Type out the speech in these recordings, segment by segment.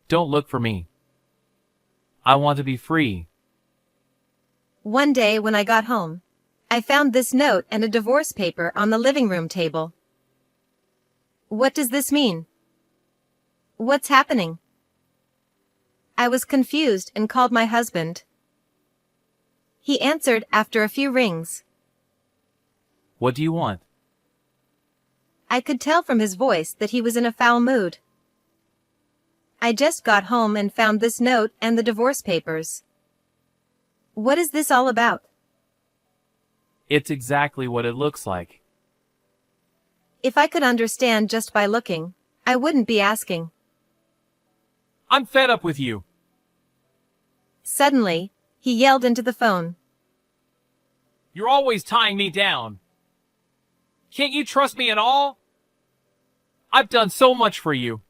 Don't look for me. I want to be free. One day when I got home, I found this note and a divorce paper on the living room table. What does this mean? What's happening? I was confused and called my husband. He answered after a few rings. What do you want? I could tell from his voice that he was in a foul mood. I just got home and found this note and the divorce papers. What is this all about? It's exactly what it looks like. If I could understand just by looking, I wouldn't be asking. I'm fed up with you. Suddenly, he yelled into the phone. You're always tying me down. Can't you trust me at all? I've done so much for you.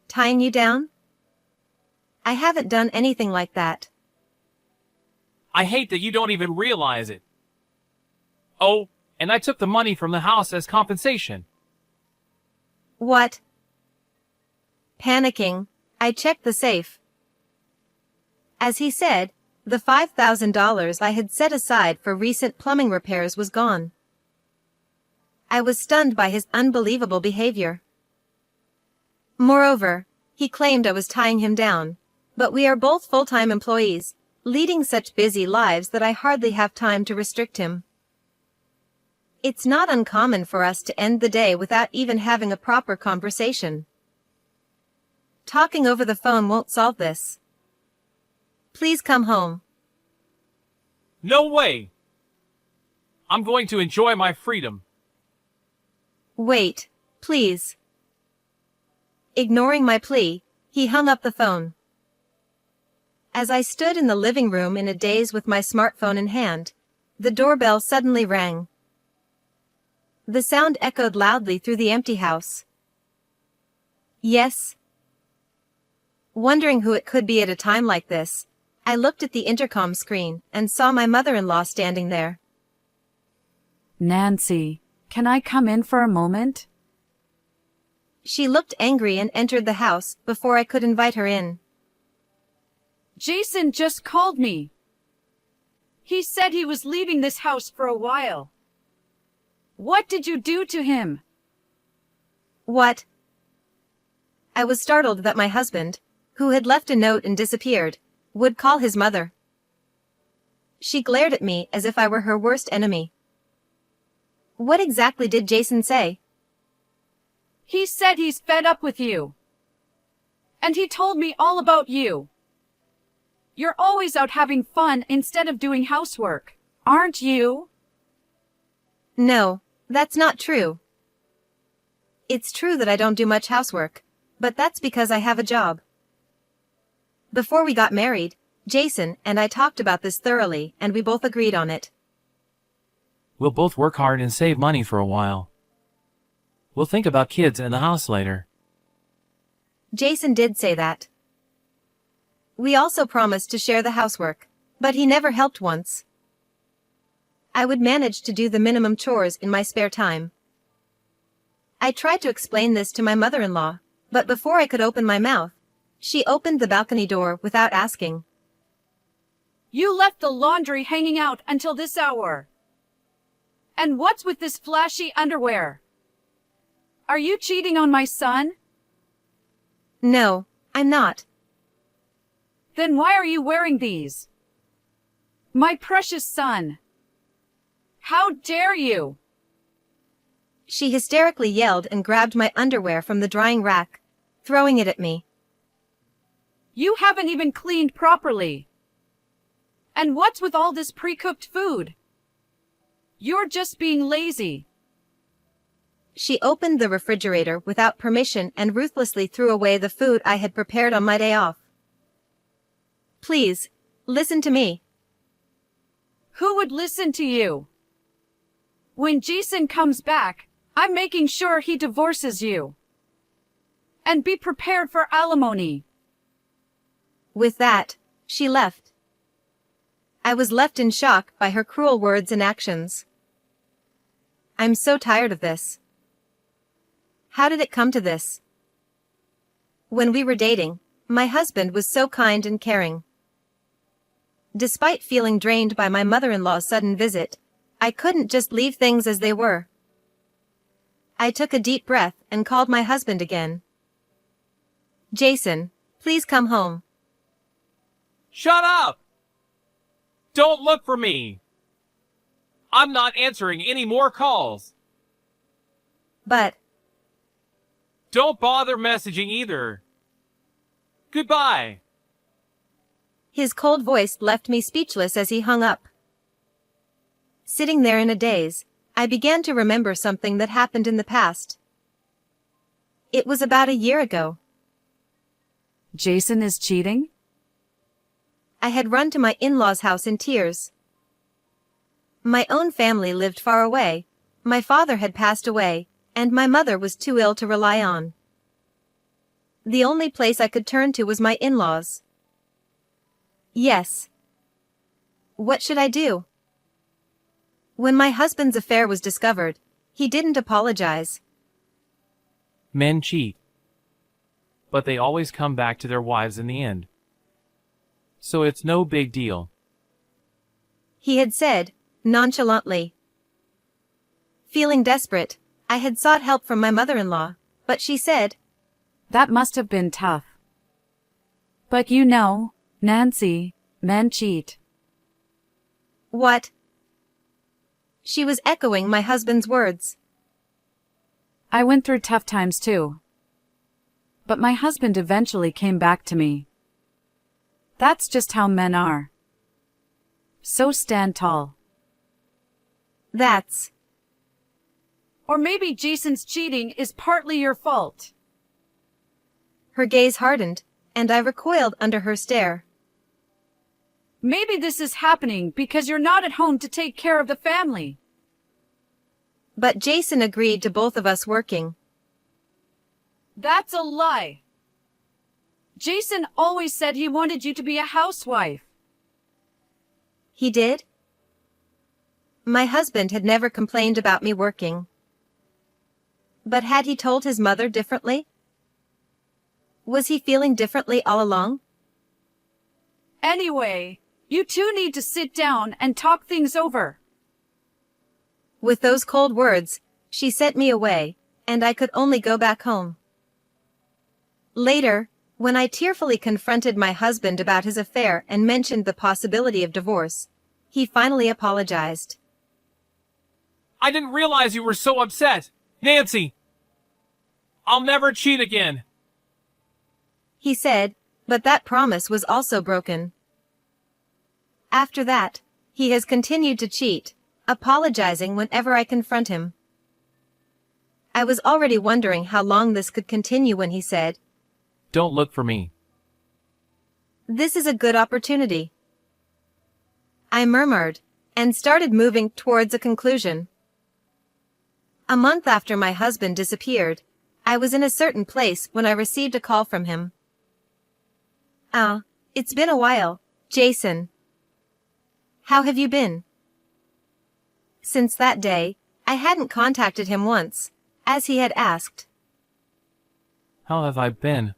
Tying you down? I haven't done anything like that. I hate that you don't even realize it. Oh, and I took the money from the house as compensation. What? Panicking, I checked the safe. As he said, the $5,000 I had set aside for recent plumbing repairs was gone. I was stunned by his unbelievable behavior. Moreover, he claimed I was tying him down, but we are both full-time employees, leading such busy lives that I hardly have time to restrict him. It's not uncommon for us to end the day without even having a proper conversation. Talking over the phone won't solve this. Please come home. No way! I'm going to enjoy my freedom. Wait, please. Ignoring my plea, he hung up the phone. As I stood in the living room in a daze with my smartphone in hand, the doorbell suddenly rang. The sound echoed loudly through the empty house. Yes. Wondering who it could be at a time like this, I looked at the intercom screen and saw my mother-in-law standing there. Nancy, can I come in for a moment? She looked angry and entered the house before I could invite her in. Jason just called me. He said he was leaving this house for a while. What did you do to him? What? I was startled that my husband, who had left a note and disappeared, would call his mother. She glared at me as if I were her worst enemy. What exactly did Jason say? He said he's fed up with you. And he told me all about you. You're always out having fun instead of doing housework, aren't you? No, that's not true. It's true that I don't do much housework, but that's because I have a job. Before we got married, Jason and I talked about this thoroughly and we both agreed on it. We'll both work hard and save money for a while. We'll think about kids and the house later. Jason did say that. We also promised to share the housework, but he never helped once. I would manage to do the minimum chores in my spare time. I tried to explain this to my mother-in-law, but before I could open my mouth, she opened the balcony door without asking. You left the laundry hanging out until this hour. And what's with this flashy underwear? Are you cheating on my son? No, I'm not. Then why are you wearing these? My precious son. How dare you? She hysterically yelled and grabbed my underwear from the drying rack, throwing it at me. You haven't even cleaned properly. And what's with all this pre-cooked food? You're just being lazy. She opened the refrigerator without permission and ruthlessly threw away the food I had prepared on my day off. Please, listen to me. Who would listen to you? When Jason comes back, I'm making sure he divorces you. And be prepared for alimony. With that, she left. I was left in shock by her cruel words and actions. I'm so tired of this. How did it come to this? When we were dating, my husband was so kind and caring. Despite feeling drained by my mother-in-law's sudden visit, I couldn't just leave things as they were. I took a deep breath and called my husband again. Jason, please come home. Shut up! Don't look for me! I'm not answering any more calls. But, Don't bother messaging either. Goodbye. his cold voice left me speechless as he hung up. Sitting there in a daze, I began to remember something that happened in the past. It was about a year ago. Jason is cheating? I had run to my in-laws' house in tears. My own family lived far away, my father had passed away, and my mother was too ill to rely on. The only place I could turn to was my in-laws. Yes. What should I do? When my husband's affair was discovered, he didn't apologize. Men cheat. But they always come back to their wives in the end. So it's no big deal. He had said, nonchalantly. Feeling desperate, I had sought help from my mother-in-law, but she said, That must have been tough. But you know, Nancy, men cheat. "What?" She was echoing my husband's words. I went through tough times too. But my husband eventually came back to me. That's just how men are. So stand tall. That's. Or maybe Jason's cheating is partly your fault. Her gaze hardened, and I recoiled under her stare. Maybe this is happening because you're not at home to take care of the family. But Jason agreed to both of us working. That's a lie. Jason always said he wanted you to be a housewife. He did? My husband had never complained about me working. But had he told his mother differently? Was he feeling differently all along? Anyway, you two need to sit down and talk things over. With those cold words, she sent me away, and I could only go back home. Later, when I tearfully confronted my husband about his affair and mentioned the possibility of divorce, he finally apologized. I didn't realize you were so upset. Nancy! I'll never cheat again. He said, but that promise was also broken. After that, he has continued to cheat, apologizing whenever I confront him. I was already wondering how long this could continue when he said, Don't look for me. "This is a good opportunity." I murmured, and started moving towards a conclusion. A month after my husband disappeared, I was in a certain place when I received a call from him. It's been a while, Jason. How have you been?" Since that day, I hadn't contacted him once, as he had asked. How have I been?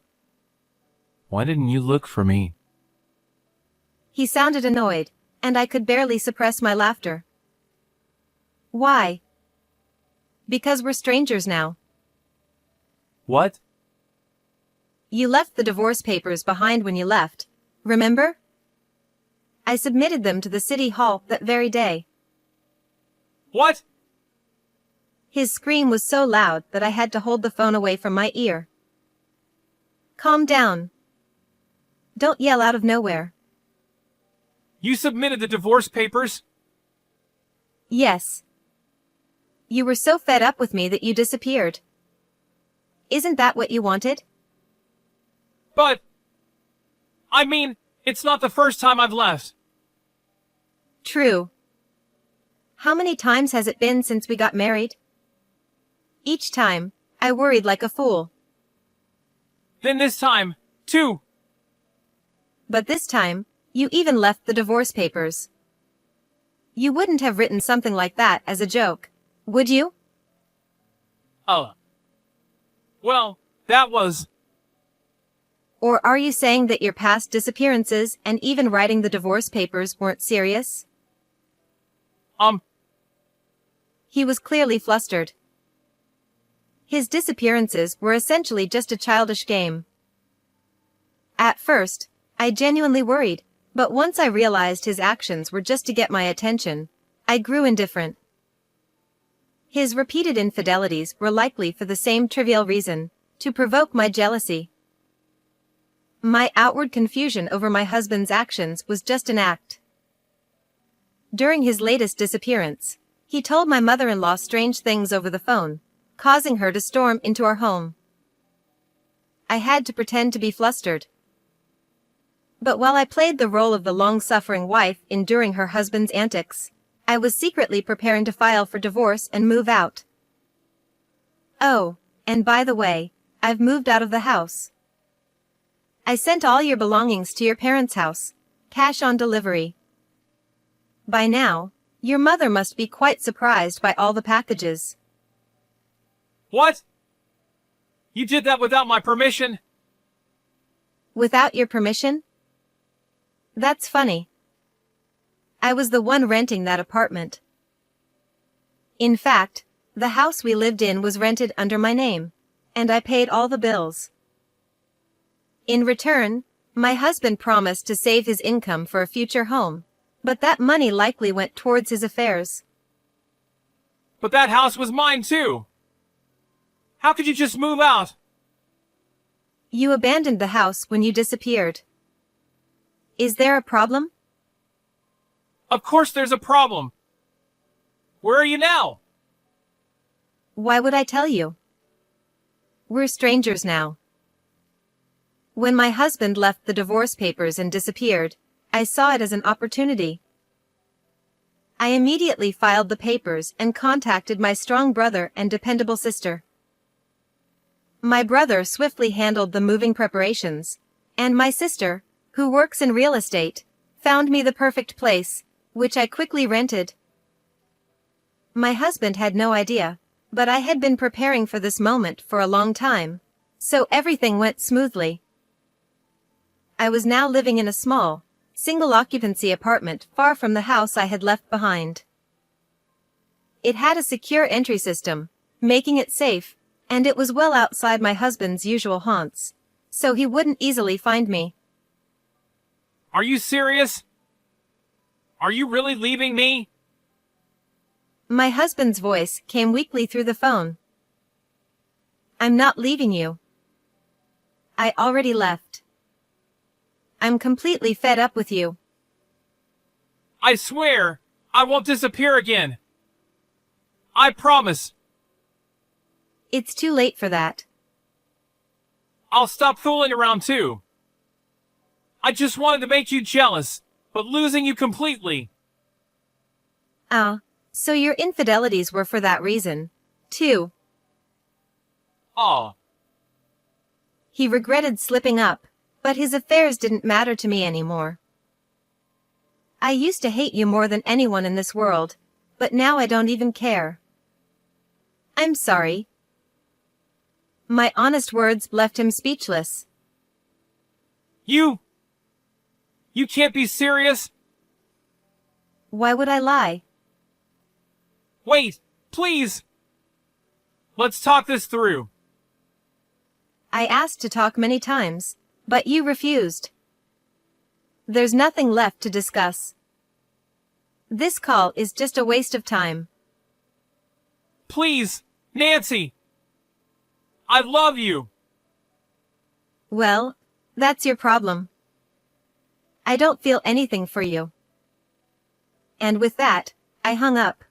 Why didn't you look for me? He sounded annoyed, and I could barely suppress my laughter. Why? Because we're strangers now. What? You left the divorce papers behind when you left, remember? I submitted them to the city hall that very day. What? His scream was so loud that I had to hold the phone away from my ear. Calm down. Don't yell out of nowhere. You submitted the divorce papers? Yes. You were so fed up with me that you disappeared. Isn't that what you wanted? But... I mean, it's not the first time I've left. True. How many times has it been since we got married? Each time, I worried like a fool. Then this time, too. But this time, you even left the divorce papers. You wouldn't have written something like that as a joke, would you? Oh. Well, that was... Or are you saying that your past disappearances and even writing the divorce papers weren't serious? He was clearly flustered. His disappearances were essentially just a childish game. At first, I genuinely worried, but once I realized his actions were just to get my attention, I grew indifferent. His repeated infidelities were likely for the same trivial reason, to provoke my jealousy. My outward confusion over my husband's actions was just an act. During his latest disappearance, he told my mother-in-law strange things over the phone, causing her to storm into our home. I had to pretend to be flustered. But while I played the role of the long-suffering wife enduring her husband's antics, I was secretly preparing to file for divorce and move out. Oh, and by the way, I've moved out of the house. I sent all your belongings to your parents' house, cash on delivery. By now, your mother must be quite surprised by all the packages. What? You did that without my permission? Without your permission? That's funny. I was the one renting that apartment. In fact, the house we lived in was rented under my name, and I paid all the bills. In return, my husband promised to save his income for a future home, but that money likely went towards his affairs. But that house was mine too. How could you just move out? You abandoned the house when you disappeared. Is there a problem? Of course there's a problem. Where are you now? Why would I tell you? We're strangers now. When my husband left the divorce papers and disappeared, I saw it as an opportunity. I immediately filed the papers and contacted my strong brother and dependable sister. My brother swiftly handled the moving preparations, and my sister, who works in real estate, found me the perfect place, which I quickly rented. My husband had no idea, but I had been preparing for this moment for a long time, so everything went smoothly. I was now living in a small, single-occupancy apartment far from the house I had left behind. It had a secure entry system, making it safe, and it was well outside my husband's usual haunts, so he wouldn't easily find me. Are you serious? Are you really leaving me? My husband's voice came weakly through the phone. I'm not leaving you. I already left. I'm completely fed up with you. I swear, I won't disappear again. I promise. It's too late for that. I'll stop fooling around too. I just wanted to make you jealous, but losing you completely. Ah, so your infidelities were for that reason, too. Aw. He regretted slipping up, but his affairs didn't matter to me anymore. I used to hate you more than anyone in this world, but now I don't even care. I'm sorry. My honest words left him speechless. You can't be serious? Why would I lie? Wait, please. Let's talk this through. I asked to talk many times, but you refused. There's nothing left to discuss. This call is just a waste of time. Please, Nancy. I love you. Well, that's your problem. I don't feel anything for you. And with that, I hung up.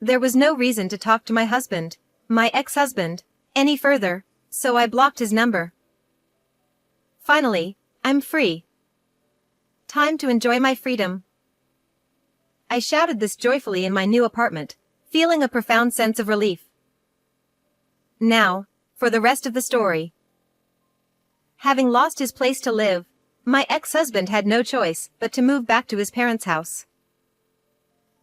There was no reason to talk to my husband, my ex-husband, any further, so I blocked his number. Finally, I'm free. Time to enjoy my freedom. I shouted this joyfully in my new apartment, feeling a profound sense of relief. Now, for the rest of the story. Having lost his place to live, my ex-husband had no choice but to move back to his parents' house.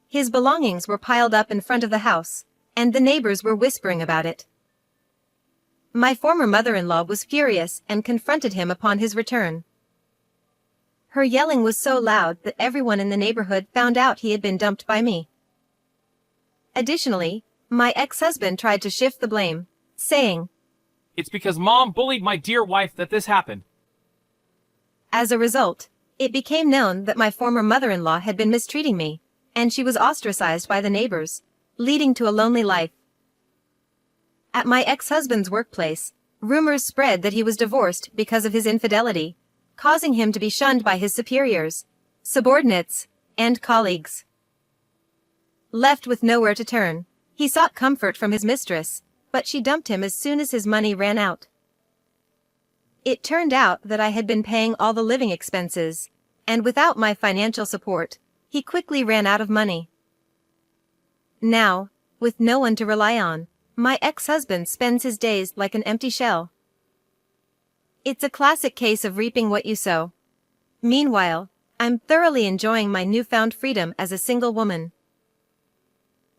His belongings were piled up in front of the house, and the neighbors were whispering about it. My former mother-in-law was furious and confronted him upon his return. Her yelling was so loud that everyone in the neighborhood found out he had been dumped by me. Additionally, my ex-husband tried to shift the blame, saying, It's because Mom bullied my dear wife that this happened. as a result, it became known that my former mother-in-law had been mistreating me, and she was ostracized by the neighbors, leading to a lonely life. At my ex-husband's workplace, rumors spread that he was divorced because of his infidelity, causing him to be shunned by his superiors, subordinates, and colleagues. Left with nowhere to turn, he sought comfort from his mistress, but she dumped him as soon as his money ran out. It turned out that I had been paying all the living expenses, and without my financial support, he quickly ran out of money. Now, with no one to rely on, my ex-husband spends his days like an empty shell. It's a classic case of reaping what you sow. Meanwhile, I'm thoroughly enjoying my newfound freedom as a single woman.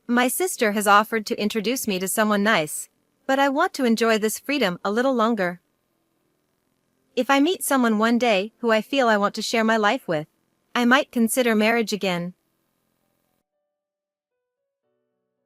My sister has offered to introduce me to someone nice, but I want to enjoy this freedom a little longer. If I meet someone one day who I feel I want to share my life with, I might consider marriage again.